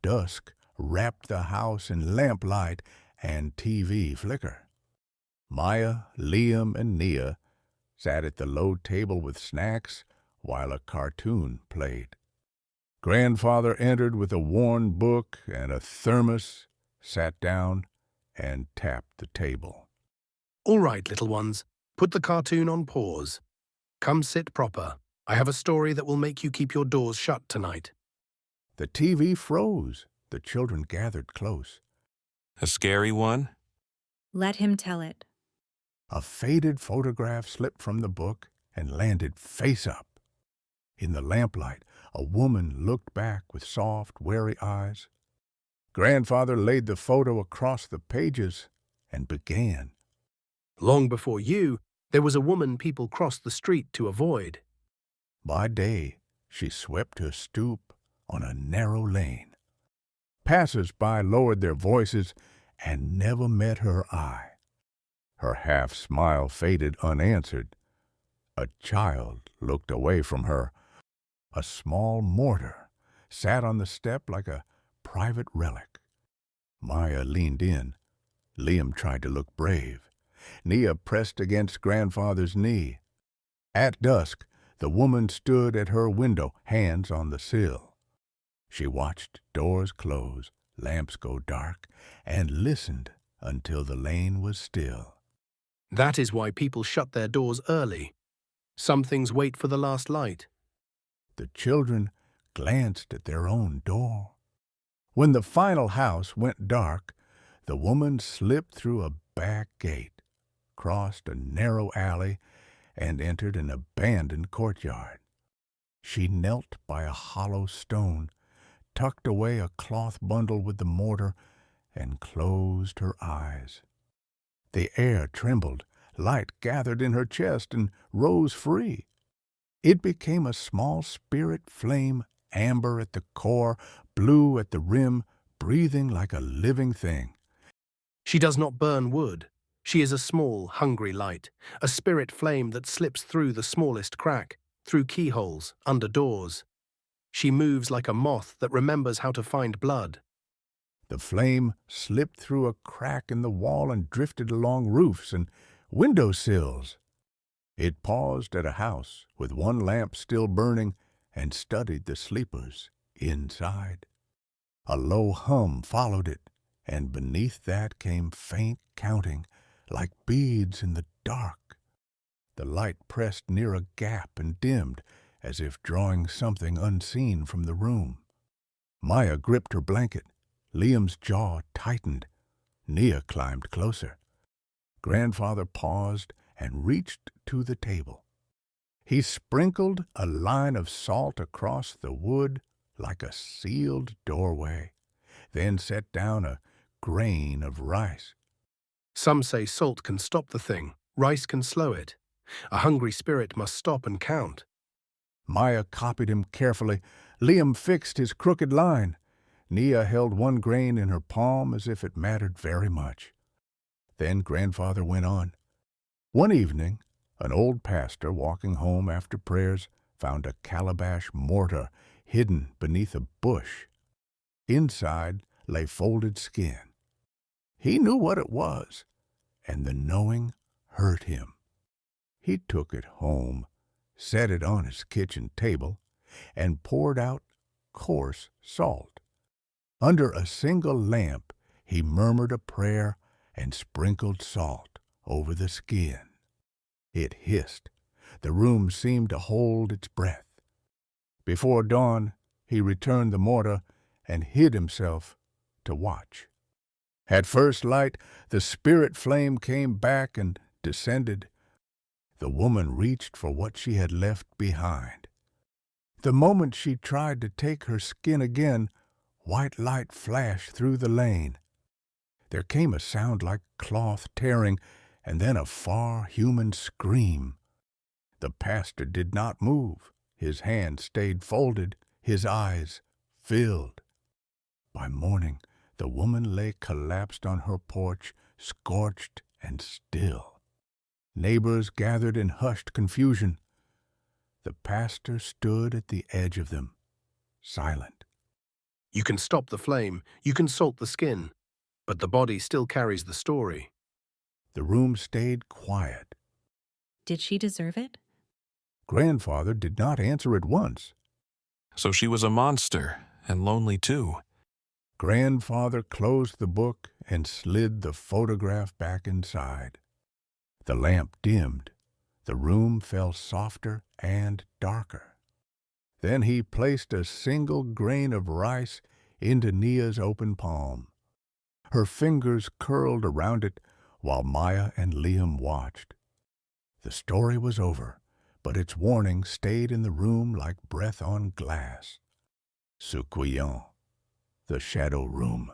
dusk wrapped the house in lamplight and TV flicker. Maya, Liam, and Nia sat at the low table with snacks while a cartoon played. Grandfather entered with a worn book and a thermos, sat down, and tapped the table. "All right, little ones, put the cartoon on pause. Come sit proper. I have a story that will make you keep your doors shut tonight." The TV froze. The children gathered close. A scary one? Let him tell it. A faded photograph slipped from the book and landed face up. In the lamplight, a woman looked back with soft, wary eyes. Grandfather laid the photo across the pages and began. "Long before you, there was a woman people crossed the street to avoid. By day, she swept her stoop on a narrow lane. Passers-by lowered their voices and never met her eye. Her half-smile faded unanswered. A child looked away from her. A small mortar sat on the step like a private relic. Maya leaned in. Liam tried to look brave. Nia pressed against grandfather's knee. At dusk, the woman stood at her window, hands on the sill. She watched doors close, lamps go dark, and listened until the lane was still. That is why people shut their doors early. Some things wait for the last light." The children glanced at their own door. When the final house went dark, the woman slipped through a back gate, crossed a narrow alley, and entered an abandoned courtyard. She knelt by a hollow stone, tucked away a cloth bundle with the mortar, and closed her eyes. The air trembled, light gathered in her chest and rose free. It became a small spirit flame, amber at the core, blue at the rim, breathing like a living thing. "She does not burn wood. She is a small, hungry light, a spirit flame that slips through the smallest crack, through keyholes, under doors. She moves like a moth that remembers how to find blood." The flame slipped through a crack in the wall and drifted along roofs and window sills. It paused at a house with one lamp still burning and studied the sleepers inside. A low hum followed it, and beneath that came faint counting, like beads in the dark. The light pressed near a gap and dimmed, as if drawing something unseen from the room. Maya gripped her blanket. Liam's jaw tightened. Nia climbed closer. Grandfather paused and reached to the table. He sprinkled a line of salt across the wood like a sealed doorway, then set down a grain of rice. "Some say salt can stop the thing, rice can slow it. A hungry spirit must stop and count." Maya copied him carefully. Liam fixed his crooked line. Nia held one grain in her palm as if it mattered very much. Then Grandfather went on. One evening, an old pastor walking home after prayers found a calabash mortar hidden beneath a bush. Inside lay folded skin. He knew what it was, and the knowing hurt him. He took it home, set it on his kitchen table, and poured out coarse salt. Under a single lamp, he murmured a prayer and sprinkled salt over the skin. It hissed. The room seemed to hold its breath. Before dawn, he returned the mortar and hid himself to watch. At first light, the spirit flame came back and descended. The woman reached for what she had left behind. The moment she tried to take her skin again, white light flashed through the lane. There came a sound like cloth tearing, and then a far human scream. The pastor did not move. His hands stayed folded, his eyes filled. By morning, the woman lay collapsed on her porch, scorched and still. Neighbors gathered in hushed confusion. The pastor stood at the edge of them, silent. You can stop the flame, you can salt the skin, but the body still carries the story. The room stayed quiet. Did she deserve it? Grandfather did not answer at once. So she was a monster, and lonely too. Grandfather closed the book and slid the photograph back inside. The lamp dimmed. The room fell softer and darker. Then he placed a single grain of rice into Nia's open palm. Her fingers curled around it while Maya and Liam watched. The story was over, but its warning stayed in the room like breath on glass. Soucouyant, the shadow room.